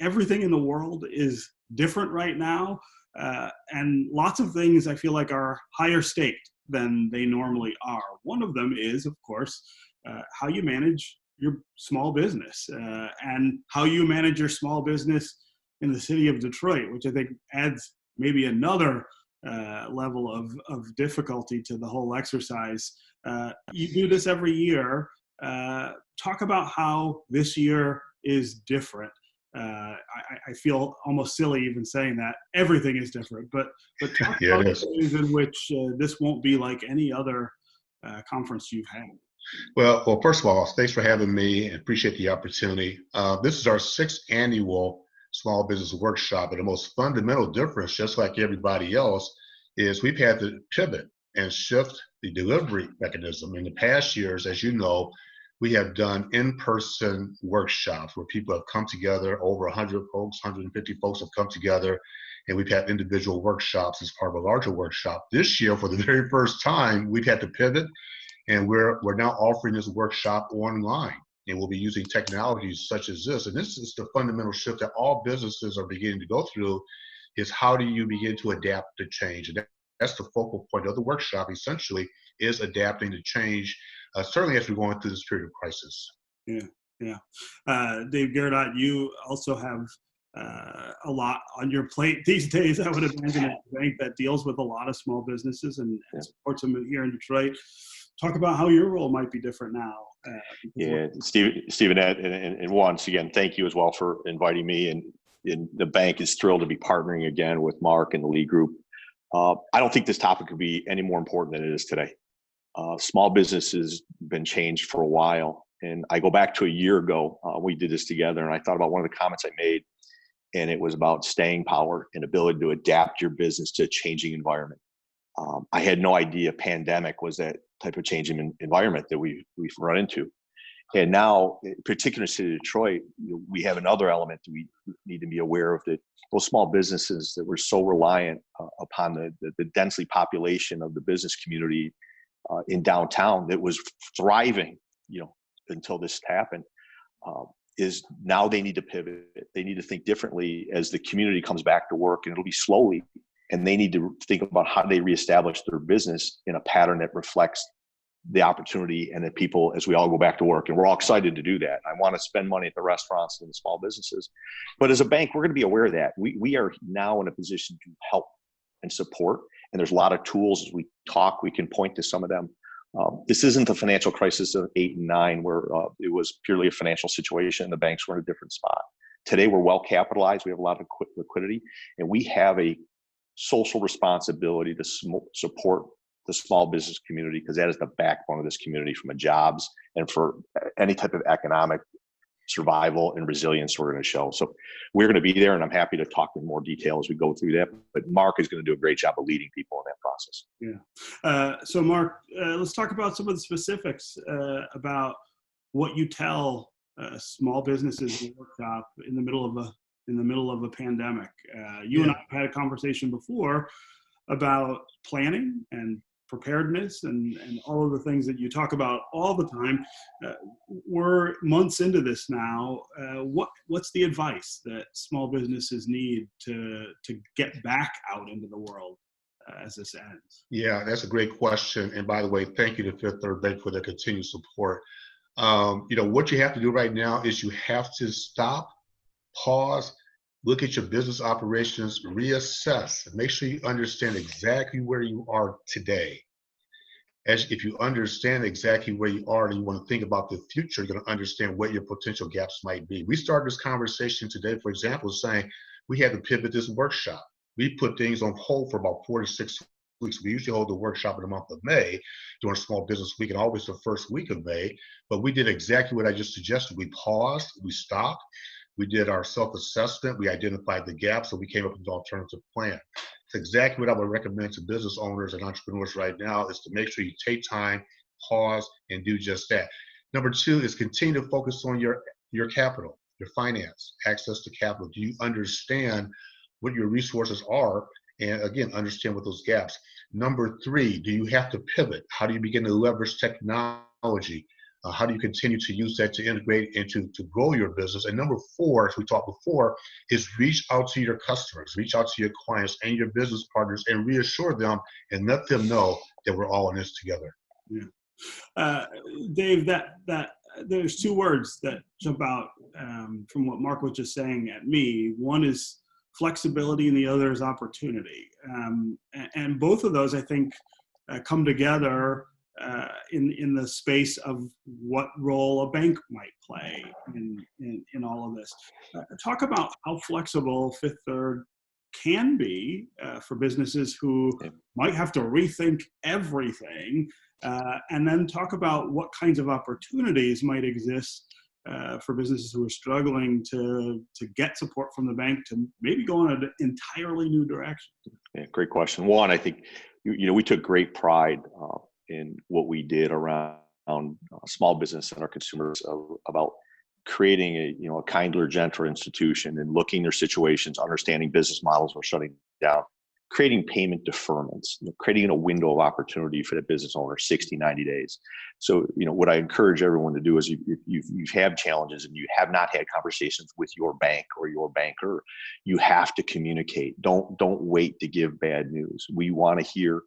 everything in the world is different right now, and lots of things I feel like are higher staked than they normally are. One of them is, of course, how you manage your small business and how you manage your small business in the city of Detroit, which I think adds maybe another level of difficulty to the whole exercise. You do this every year. Talk about how this year is different. I feel almost silly even saying that everything is different, but talk Yeah, about it the is. ways in which this won't be like any other conference you've had. Well, first of all, thanks for having me and appreciate the opportunity. This is our sixth annual small business workshop, and the most fundamental difference, just like everybody else, is we've had to pivot and shift the delivery mechanism. In the past years, as you know, we have done in-person workshops where people have come together, over 100 folks, 150 folks have come together, and we've had individual workshops as part of a larger workshop. This year, for the very first time, we've had to pivot, and we're now offering this workshop online, and we'll be using technologies such as this. And this is the fundamental shift that all businesses are beginning to go through, is how do you begin to adapt to change? And that's the focal point of the workshop, essentially, is adapting to change, certainly as we're going through this period of crisis. Yeah, yeah. Dave Gerardot, you also have a lot on your plate these days. I would imagine at a bank that deals with a lot of small businesses and supports them here in Detroit. Talk about how your role might be different now. Yeah, Stephen, and once again, thank you as well for inviting me. And the bank is thrilled to be partnering again with Mark and the Lee Group. I don't think this topic could be any more important than it is today. Small business has been changed for a while. And I go back to a year ago, we did this together, and I thought about one of the comments I made, and it was about staying power and ability to adapt your business to a changing environment. I had no idea pandemic was that type of changing environment that we've run into. And now, particularly in the city of Detroit, we have another element that we need to be aware of, that those small businesses that were so reliant upon the densely population of the business community in downtown that was thriving, until this happened, is now they need to pivot. They need to think differently as the community comes back to work, and it'll be slowly. And they need to think about how they reestablish their business in a pattern that reflects the opportunity and the people as we all go back to work. And we're all excited to do that. I want to spend money at the restaurants and the small businesses. But as a bank, we're going to be aware of that. We are now in a position to help and support. And there's a lot of tools as we talk, we can point to some of them. This isn't the financial crisis of 8 and 9, where it was purely a financial situation. The banks were in a different spot. Today, we're well capitalized. We have a lot of liquidity, and we have a social responsibility to support the small business community, because that is the backbone of this community from a jobs and for any type of economic survival and resilience we're going to show. So we're going to be there, and I'm happy to talk in more detail as we go through that. But Mark is going to do a great job of leading people in that process. Yeah. So Mark, let's talk about some of the specifics about what you tell small businesses in the workshop in the middle of a pandemic. You and I have had a conversation before about planning and preparedness and all of the things that you talk about all the time. We're months into this now. What's the advice that small businesses need to get back out into the world as this ends? Yeah, that's a great question. And by the way, thank you to Fifth Third Bank for their continued support. What you have to do right now is you have to stop, pause, look at your business operations, reassess, and make sure you understand exactly where you are today. As if you understand exactly where you are and you want to think about the future, you're going to understand what your potential gaps might be. We started this conversation today, for example, saying we had to pivot this workshop. We put things on hold for about 4 to 6 weeks. We usually hold the workshop in the month of May during Small Business Week, and always the first week of May. But we did exactly what I just suggested. We paused, we stopped. We did our self-assessment. We identified the gaps, and we came up with an alternative plan. It's exactly what I would recommend to business owners and entrepreneurs right now, is to make sure you take time, pause, and do just that. Number 2 is continue to focus on your capital, your finance, access to capital. Do you understand what your resources are? And again, understand what those gaps. Number 3, do you have to pivot? How do you begin to leverage technology? How do you continue to use that to integrate and to grow your business? And number four, as we talked before, is reach out to your customers, reach out to your clients and your business partners and reassure them and let them know that we're all in this together. Yeah. Dave, that there's two words that jump out from what Mark was just saying at me. One is flexibility and the other is opportunity. And both of those, I think, come together in the space of what role a bank might play in all of this. Talk about how flexible Fifth Third can be for businesses who might have to rethink everything, and then talk about what kinds of opportunities might exist for businesses who are struggling to get support from the bank to maybe go in an entirely new direction. Yeah, great question. One, I think we took great pride in what we did around small business and our consumers about creating a kinder, gentler institution and looking their situations, understanding business models were shutting down, creating payment deferments, creating a window of opportunity for the business owner, 60, 90 days. So, what I encourage everyone to do is if you've had challenges and you have not had conversations with your bank or your banker, you have to communicate. Don't wait to give bad news. We want to hear,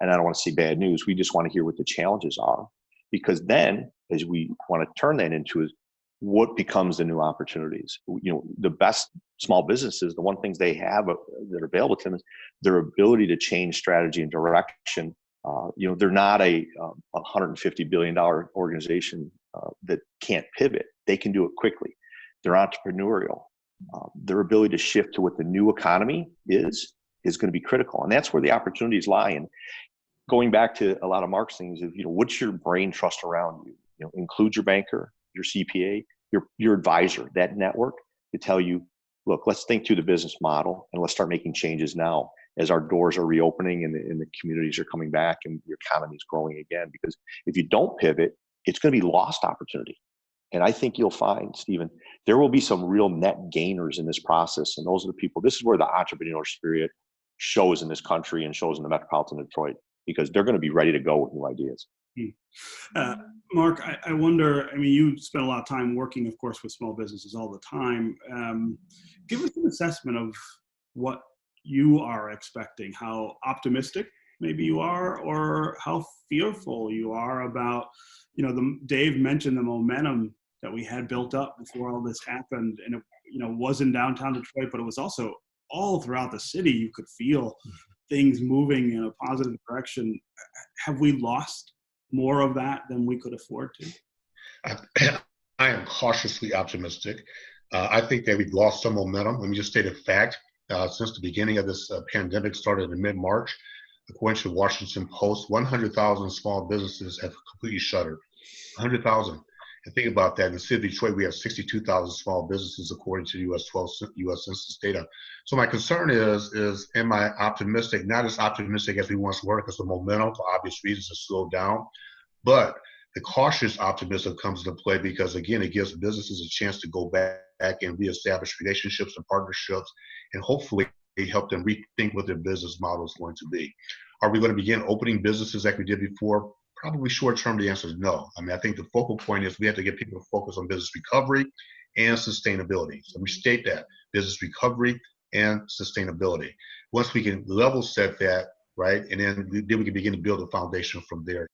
and I don't want to say bad news, we just want to hear what the challenges are, because then as we want to turn that into is what becomes the new opportunities. The best small businesses, the one things they have that are available to them is their ability to change strategy and direction. They're not a $150 billion organization that can't pivot. They can do it quickly. They're entrepreneurial. Their ability to shift to what the new economy is going to be critical. And that's where the opportunities lie. And going back to a lot of Mark's things, what's your brain trust around you? Include your banker, your CPA, your advisor, that network to tell you, look, let's think through the business model and let's start making changes now as our doors are reopening and the communities are coming back and your economy is growing again. Because if you don't pivot, it's going to be lost opportunity. And I think you'll find, Stephen, there will be some real net gainers in this process. And those are the people, this is where the entrepreneurial spirit shows in this country and shows in the metropolitan Detroit, because they're going to be ready to go with new ideas. Mark, I wonder, you spend a lot of time working, of course, with small businesses all the time. Give us an assessment of what you are expecting, how optimistic maybe you are, or how fearful you are about, Dave mentioned the momentum that we had built up before all this happened. And it, was in downtown Detroit, but it was also all throughout the city. You could feel things moving in a positive direction. Have we lost more of that than we could afford to? I am cautiously optimistic. I think that we've lost some momentum. Let me just state a fact. Since the beginning of this pandemic started in mid-March, according to the Washington Post, 100,000 small businesses have completely shuttered. 100,000. And think about that. In the city of Detroit, we have 62,000 small businesses, according to U.S. Census data. So my concern is am I optimistic? Not as optimistic as we once were, because the momentum, for obvious reasons, has slowed down. But the cautious optimism comes into play because, again, it gives businesses a chance to go back and reestablish relationships and partnerships, and hopefully help them rethink what their business model is going to be. Are we going to begin opening businesses like we did before? Probably short term, the answer is no. I think the focal point is we have to get people to focus on business recovery and sustainability. So we state that, business recovery and sustainability. Once we can level set that, right, and then we can begin to build a foundation from there.